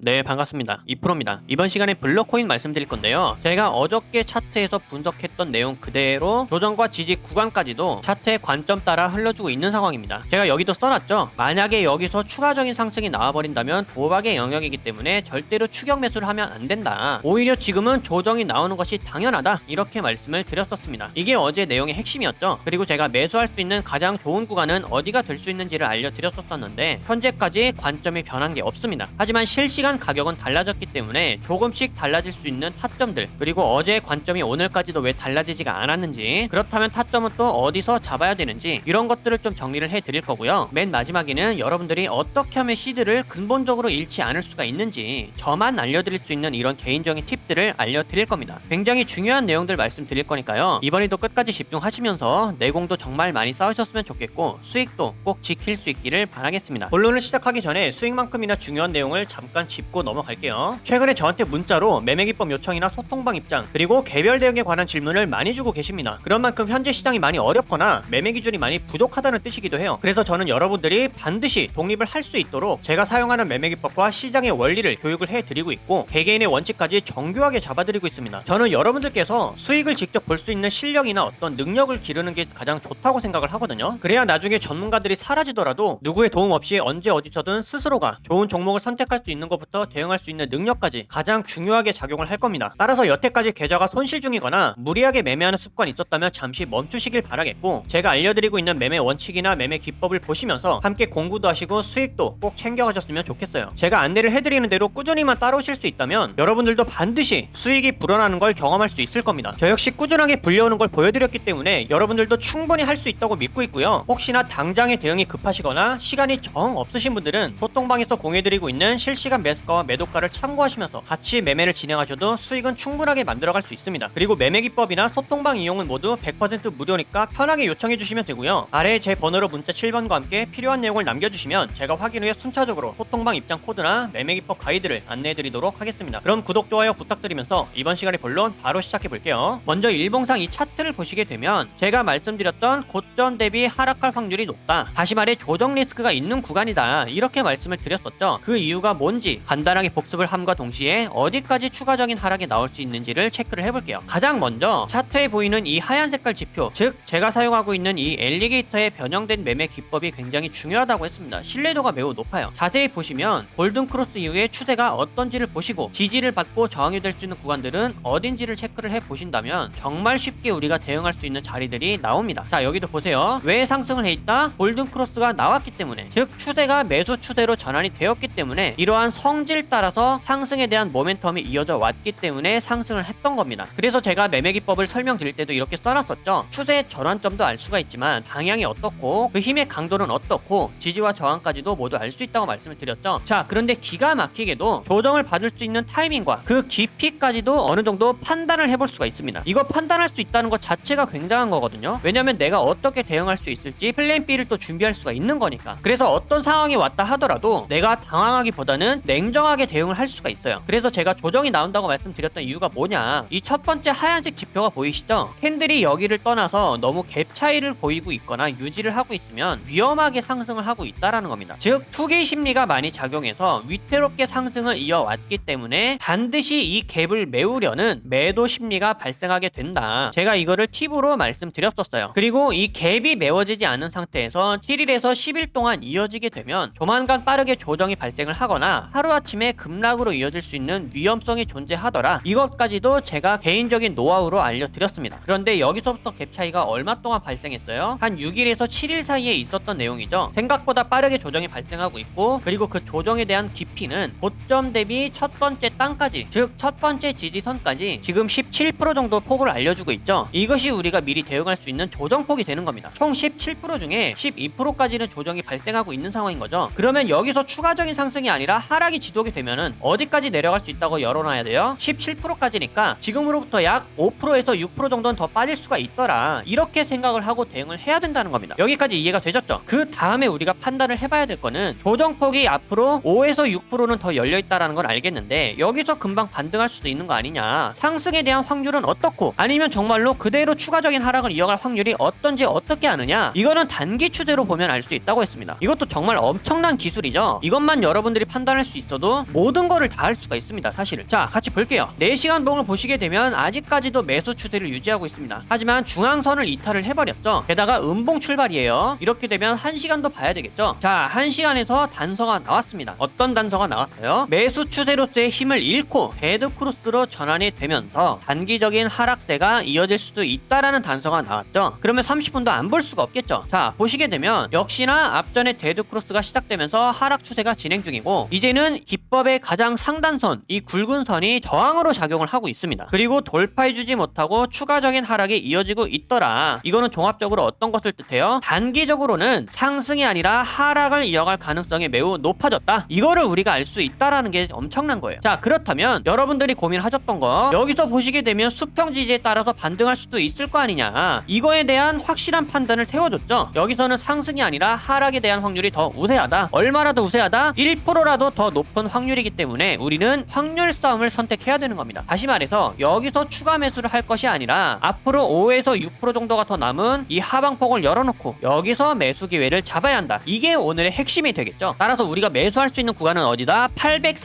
네, 반갑습니다. 2%입니다. 이번 시간에 블러코인 말씀드릴 건데요. 제가 어저께 차트에서 분석했던 내용 그대로 조정과 지지 구간까지도 차트의 관점 따라 흘러주고 있는 상황입니다. 제가 여기도 써놨죠. 만약에 여기서 추가적인 상승이 나와버린다면 도박의 영역이기 때문에 절대로 추격 매수를 하면 안 된다. 오히려 지금은 조정이 나오는 것이 당연하다. 이렇게 말씀을 드렸었습니다. 이게 어제 내용의 핵심이었죠. 그리고 제가 매수할 수 있는 가장 좋은 구간은 어디가 될 수 있는지를 알려드렸었는데 현재까지 관점이 변한 게 없습니다. 하지만 실시간 가격은 달라졌기 때문에 조금씩 달라질 수 있는 타점들, 그리고 어제의 관점이 오늘까지도 왜 달라지지가 않았는지, 그렇다면 타점은 또 어디서 잡아야 되는지, 이런 것들을 좀 정리를 해드릴 거고요. 맨 마지막에는 여러분들이 어떻게 하면 시드를 근본적으로 잃지 않을 수가 있는지 저만 알려드릴 수 있는 이런 개인적인 팁들을 알려드릴 겁니다. 굉장히 중요한 내용들 말씀드릴 거니까요. 이번에도 끝까지 집중하시면서 내공도 정말 많이 쌓으셨으면 좋겠고 수익도 꼭 지킬 수 있기를 바라겠습니다. 본론을 시작하기 전에 수익만큼이나 중요한 내용을 잠깐 짚고 넘어갈게요. 최근에 저한테 문자로 매매기법 요청이나 소통방 입장, 그리고 개별 대응에 관한 질문을 많이 주고 계십니다. 그런 만큼 현재 시장이 많이 어렵거나 매매 기준이 많이 부족하다는 뜻이기도 해요. 그래서 저는 여러분들이 반드시 독립을 할 수 있도록 제가 사용하는 매매기법과 시장의 원리를 교육을 해드리고 있고 개개인의 원칙까지 정교하게 잡아드리고 있습니다. 저는 여러분들께서 수익을 직접 볼 수 있는 실력이나 어떤 능력을 기르는 게 가장 좋다고 생각을 하거든요. 그래야 나중에 전문가들이 사라지더라도 누구의 도움 없이 언제 어디서든 스스로가 좋은 종목을 선택할 수 있는 것부터 대응할 수 있는 능력까지 가장 중요하게 작용을 할 겁니다. 따라서 여태까지 계좌가 손실 중이거나 무리하게 매매하는 습관이 있었다면 잠시 멈추시길 바라겠고, 제가 알려드리고 있는 매매 원칙이나 매매 기법을 보시면서 함께 공부도 하시고 수익도 꼭 챙겨가셨으면 좋겠어요. 제가 안내를 해드리는 대로 꾸준히만 따라오실 수 있다면 여러분들도 반드시 수익이 불어나는 걸 경험할 수 있을 겁니다. 저 역시 꾸준하게 불려오는 걸 보여드렸기 때문에 여러분들도 충분히 할 수 있다고 믿고 있고요. 혹시나 당장의 대응이 급하시거나 시간이 정 없으신 분들은 소통방에서 공유해드리고 있는 실시간 매수가와 매도가를 참고하시면서 같이 매매를 진행하셔도 수익은 충분하게 만들어갈 수 있습니다. 그리고 매매 기법이나 소통방 이용은 모두 100% 무료니까 편하게 요청해 주시면 되고요. 아래에 제 번호로 문자 7번과 함께 필요한 내용을 남겨주시면 제가 확인 후에 순차적으로 소통방 입장 코드나 매매 기법 가이드를 안내해 드리도록 하겠습니다. 그럼 구독, 좋아요 부탁드리면서 이번 시간의 본론 바로 시작해 볼게요. 먼저 일봉상 이 차트를 보시게 되면 제가 말씀드렸던 고점 대비 하락할 확률이 높다, 다시 말해 조정 리스크가 있는 구간이다, 이렇게 말씀을 드렸었죠. 그 이유가 뭔지 간단하게 복습을 함과 동시에 어디까지 추가적인 하락이 나올 수 있는지를 체크를 해볼게요. 가장 먼저 차트에 보이는 이 하얀 색깔 지표, 즉 제가 사용하고 있는 이 엘리게이터의 변형된 매매 기법이 굉장히 중요하다고 했습니다. 신뢰도가 매우 높아요. 자세히 보시면 골든크로스 이후에 추세가 어떤지를 보시고 지지를 받고 저항이 될 수 있는 구간들은 어딘지를 체크를 해보신다면 정말 쉽게 우리가 대응할 수 있는 자리들이 나옵니다. 자, 여기도 보세요. 왜 상승을 해있다? 골든크로스가 나왔기 때문에, 즉 추세가 매수 추세로 전환이 되었기 때문에 이러한 성질 따라서 상승에 대한 모멘텀이 이어져 왔기 때문에 상승을 했던 겁니다. 그래서 제가 매매 기법을 설명드릴 때도 이렇게 써놨었죠. 추세의 전환점도 알 수가 있지만 방향이 어떻고 그 힘의 강도는 어떻고 지지와 저항까지도 모두 알 수 있다고 말씀을 드렸죠. 자, 그런데 기가 막히게도 조정을 받을 수 있는 타이밍과 그 깊이까지도 어느 정도 판단을 해볼 수가 있습니다. 이거 판단할 수 있다는 것 자체가 굉장한 거거든요. 왜냐면 내가 어떻게 대응할 수 있을지 플랜 B를 또 준비할 수가 있는 거니까. 그래서 어떤 상황이 왔다 하더라도 내가 당황하기보다는 냉정하게 대응을 할 수가 있어요. 그래서 제가 조정이 나온다고 말씀드렸던 이유가 뭐냐, 이 첫 번째 하얀색 지표가 보이시죠? 캔들이 여기를 떠나서 너무 갭 차이를 보이고 있거나 유지를 하고 있으면 위험하게 상승을 하고 있다라는 겁니다. 즉 투기 심리가 많이 작용해서 위태롭게 상승을 이어왔기 때문에 반드시 이 갭을 메우려는 매도 심리가 발생하게 된다. 제가 이거를 팁으로 말씀드렸었어요. 그리고 이 갭이 메워지지 않은 상태에서 7일에서 10일 동안 이어지게 되면 조만간 빠르게 조정이 발생을 하거나 하루아침에 급락으로 이어질 수 있는 위험성이 존재하더라. 이것까지도 제가 개인적인 노하우로 알려드렸습니다. 그런데 여기서부터 갭 차이가 얼마 동안 발생했어요? 한 6일에서 7일 사이에 있었던 내용이죠. 생각보다 빠르게 조정이 발생하고 있고, 그리고 그 조정에 대한 깊이는 고점 대비 첫 번째 땅까지, 즉 첫 번째 지지선까지 지금 17% 정도 폭을 알려주고 있죠. 이것이 우리가 미리 대응할 수 있는 조정폭이 되는 겁니다. 총 17% 중에 12%까지는 조정이 발생하고 있는 상황인 거죠. 그러면 여기서 추가적인 상승이 아니라 하락이 지속이 되면은 어디까지 내려갈 수 있다고 열어놔야 돼요? 17%까지니까 지금으로부터 약 5%에서 6% 정도는 더 빠질 수가 있더라, 이렇게 생각을 하고 대응을 해야 된다는 겁니다. 여기까지 이해가 되셨죠? 그 다음에 우리가 판단을 해봐야 될 거는 조정폭이 앞으로 5에서 6%는 더 열려있다라는 걸 알겠는데 여기서 금방 반등할 수도 있는 거 아니냐, 상승에 대한 확률은 어떻고, 아니면 정말로 그대로 추가적인 하락을 이어갈 확률이 어떤지 어떻게 아느냐, 이거는 단기 추세로 보면 알 수 있다고 했습니다. 이것도 정말 엄청난 기술이죠. 이것만 여러분들이 판단할 수 있어도 있어도 모든 거를 다 할 수가 있습니다. 사실은. 자, 같이 볼게요. 4시간 봉을 보시게 되면 아직까지도 매수 추세를 유지하고 있습니다. 하지만 중앙선을 이탈을 해버렸죠. 게다가 음봉 출발이에요. 이렇게 되면 1시간도 봐야 되겠죠. 자, 1시간에서 단서가 나왔습니다. 어떤 단서가 나왔어요? 매수 추세로서의 힘을 잃고 데드크로스로 전환이 되면서 단기적인 하락세가 이어질 수도 있다라는 단서가 나왔죠. 그러면 30분도 안 볼 수가 없겠죠. 자, 보시게 되면 역시나 앞전에 데드크로스가 시작되면서 하락 추세가 진행 중이고, 이제는 기법의 가장 상단선, 이 굵은 선이 저항으로 작용을 하고 있습니다. 그리고 돌파해주지 못하고 추가적인 하락이 이어지고 있더라. 이거는 종합적으로 어떤 것을 뜻해요? 단기적으로는 상승이 아니라 하락을 이어갈 가능성이 매우 높아졌다. 이거를 우리가 알 수 있다라는 게 엄청난 거예요. 자, 그렇다면 여러분들이 고민하셨던 거, 여기서 보시게 되면 수평 지지에 따라서 반등할 수도 있을 거 아니냐, 이거에 대한 확실한 판단을 세워줬죠. 여기서는 상승이 아니라 하락에 대한 확률이 더 우세하다. 얼마나 더 우세하다? 1%라도 더 높은 확률이기 때문에 우리는 확률 싸움을 선택해야 되는 겁니다. 다시 말해서 여기서 추가 매수를 할 것이 아니라 앞으로 5에서 6% 정도가 더 남은 이 하방폭을 열어놓고 여기서 매수 기회를 잡아야 한다. 이게 오늘의 핵심이 되겠죠. 따라서 우리가 매수할 수 있는 구간은 어디다?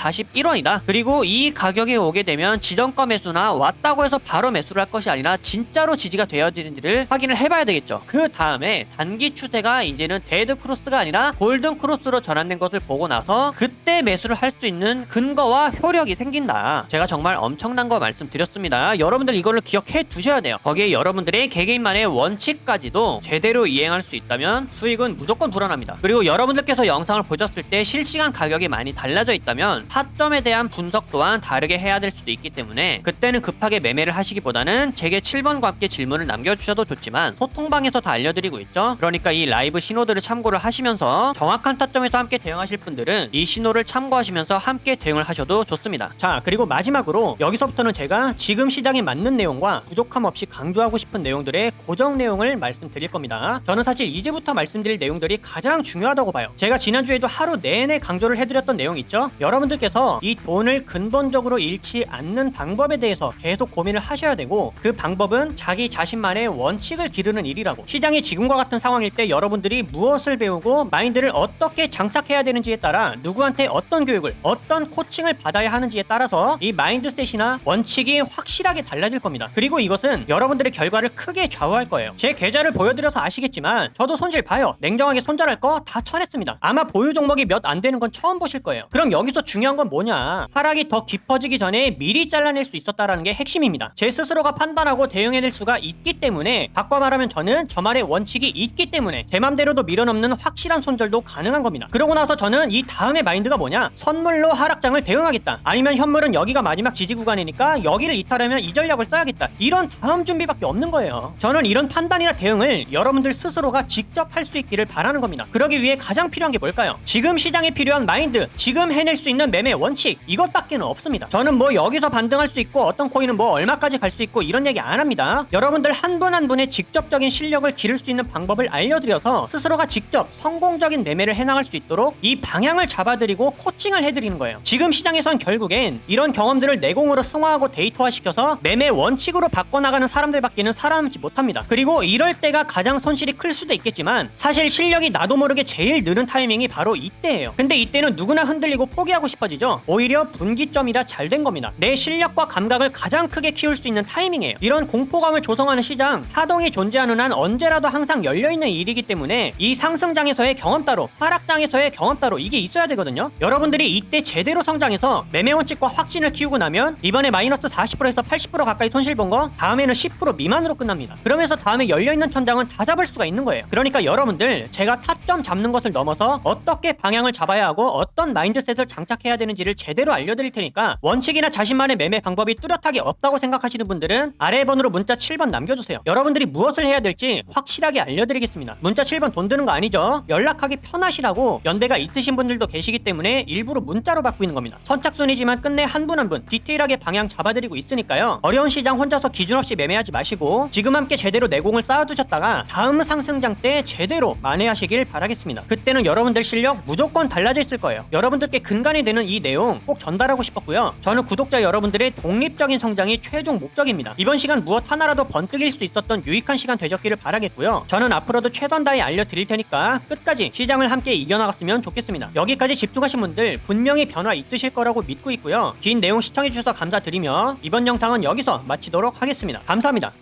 841원이다. 그리고 이 가격이 오게 되면 지정가 매수나 왔다고 해서 바로 매수를 할 것이 아니라 진짜로 지지가 되어지는지를 확인을 해봐야 되겠죠. 그 다음에 단기 추세가 이제는 데드 크로스가 아니라 골든 크로스로 전환된 것을 보고 나서 그때 매수를 할 수 있는 근거와 효력이 생긴다. 제가 정말 엄청난 거 말씀드렸습니다. 여러분들 이거를 기억해 두셔야 돼요. 거기에 여러분들의 개개인만의 원칙까지도 제대로 이행할 수 있다면 수익은 무조건 불어납니다. 그리고 여러분들께서 영상을 보셨을 때 실시간 가격이 많이 달라져 있다면 타점에 대한 분석 또한 다르게 해야 될 수도 있기 때문에 그때는 급하게 매매를 하시기보다는 제게 7번과 함께 질문을 남겨주셔도 좋지만 소통방에서 다 알려드리고 있죠. 그러니까 이 라이브 신호들을 참고를 하시면서 정확한 타점에서 함께 대응하실 분들은 이 신호를 참고하시면서 함께 대응을 하셔도 좋습니다. 자, 그리고 마지막으로 여기서부터는 제가 지금 시장에 맞는 내용과 부족함 없이 강조하고 싶은 내용들의 고정 내용을 말씀드릴 겁니다. 저는 사실 이제부터 말씀드릴 내용들이 가장 중요하다고 봐요. 제가 지난주에도 하루 내내 강조를 해드렸던 내용 있죠? 여러분들께서 이 돈을 근본적으로 잃지 않는 방법에 대해서 계속 고민을 하셔야 되고, 그 방법은 자기 자신만의 원칙을 기르는 일이라고. 시장이 지금과 같은 상황일 때 여러분들이 무엇을 배우고 마인드를 어떻게 장착해야 되는지에 따라 누구한테 어떤 교육을, 어떤 코칭을 받아야 하는지에 따라서 이 마인드셋이나 원칙이 확실하게 달라질 겁니다. 그리고 이것은 여러분들의 결과를 크게 좌우할 거예요. 제 계좌를 보여드려서 아시겠지만 저도 손실 봐요. 냉정하게 손절할 거 다 쳐냈습니다. 아마 보유 종목이 몇 안 되는 건 처음 보실 거예요. 그럼 여기서 중요한 건 뭐냐? 하락이 더 깊어지기 전에 미리 잘라낼 수 있었다라는 게 핵심입니다. 제 스스로가 판단하고 대응해낼 수가 있기 때문에, 바꿔 말하면 저는 저만의 원칙이 있기 때문에 제 맘대로도 밀어넘는 확실한 손절도 가능한 겁니다. 그러고 나서 저는 이 다음에 마인드가 뭐냐? 선물로 하락장을 대응하겠다. 아니면 현물은 여기가 마지막 지지 구간이니까 여기를 이탈하면 이 전략을 써야겠다. 이런 다음 준비밖에 없는 거예요. 저는 이런 판단이나 대응을 여러분들 스스로가 직접 할 수 있기를 바라는 겁니다. 그러기 위해 가장 필요한 게 뭘까요? 지금 시장에 필요한 마인드, 지금 해낼 수 있는 매매 원칙, 이것밖에는 없습니다. 저는 뭐 여기서 반등할 수 있고 어떤 코인은 뭐 얼마까지 갈 수 있고 이런 얘기 안 합니다. 여러분들 한 분 한 분의 직접적인 실력을 기를 수 있는 방법을 알려드려서 스스로가 직접 성공적인 매매를 해나갈 수 있도록 이 방향을 잡아드리고 코칭을 해드리는 거예요. 지금 시장에선 결국엔 이런 경험들을 내공으로 승화하고 데이터화시켜서 매매 원칙으로 바꿔나가는 사람들밖에는 살아남지 못합니다. 그리고 이럴 때가 가장 손실이 클 수도 있겠지만 사실 실력이 나도 모르게 제일 느는 타이밍이 바로 이때예요. 근데 이때는 누구나 흔들리고 포기하고 싶어지죠. 오히려 분기점이라 잘 된 겁니다. 내 실력과 감각을 가장 크게 키울 수 있는 타이밍이에요. 이런 공포감을 조성하는 시장, 파동이 존재하는 한 언제라도 항상 열려있는 일이기 때문에 이 상승장에서의 경험 따로, 하락장에서의 경험 따로, 이게 있어야 되거든요. 여러분들이 이때 제대로 성장해서 매매 원칙과 확신을 키우고 나면 이번에 마이너스 40%에서 80% 가까이 손실 본 거 다음에는 10% 미만으로 끝납니다. 그러면서 다음에 열려있는 천장은 다 잡을 수가 있는 거예요. 그러니까 여러분들, 제가 타점 잡는 것을 넘어서 어떻게 방향을 잡아야 하고 어떤 마인드셋을 장착해야 되는지를 제대로 알려드릴 테니까, 원칙이나 자신만의 매매 방법이 뚜렷하게 없다고 생각하시는 분들은 아래 번호로 문자 7번 남겨주세요. 여러분들이 무엇을 해야 될지 확실하게 알려드리겠습니다. 문자 7번 돈 드는 거 아니죠? 연락하기 편하시라고 연대가 있으신 분들도 계시기 때문에 일부러 문자로 받고 있는 겁니다. 선착순이지만 끝내 한 분 한 분 디테일하게 방향 잡아드리고 있으니까요. 어려운 시장 혼자서 기준 없이 매매하지 마시고 지금 함께 제대로 내공을 쌓아두셨다가 다음 상승장 때 제대로 만회하시길 바라겠습니다. 그때는 여러분들 실력 무조건 달라져 있을 거예요. 여러분들께 근간이 되는 이 내용 꼭 전달하고 싶었고요. 저는 구독자 여러분들의 독립적인 성장이 최종 목적입니다. 이번 시간 무엇 하나라도 번뜩일 수 있었던 유익한 시간 되셨기를 바라겠고요. 저는 앞으로도 최선 다해 알려드릴 테니까 끝까지 시장을 함께 이겨나갔으면 좋겠습니다. 여기까지 집중하신 분들 내일 분명히 변화 있으실 거라고 믿고 있고요. 긴 내용 시청해주셔서 감사드리며 이번 영상은 여기서 마치도록 하겠습니다. 감사합니다.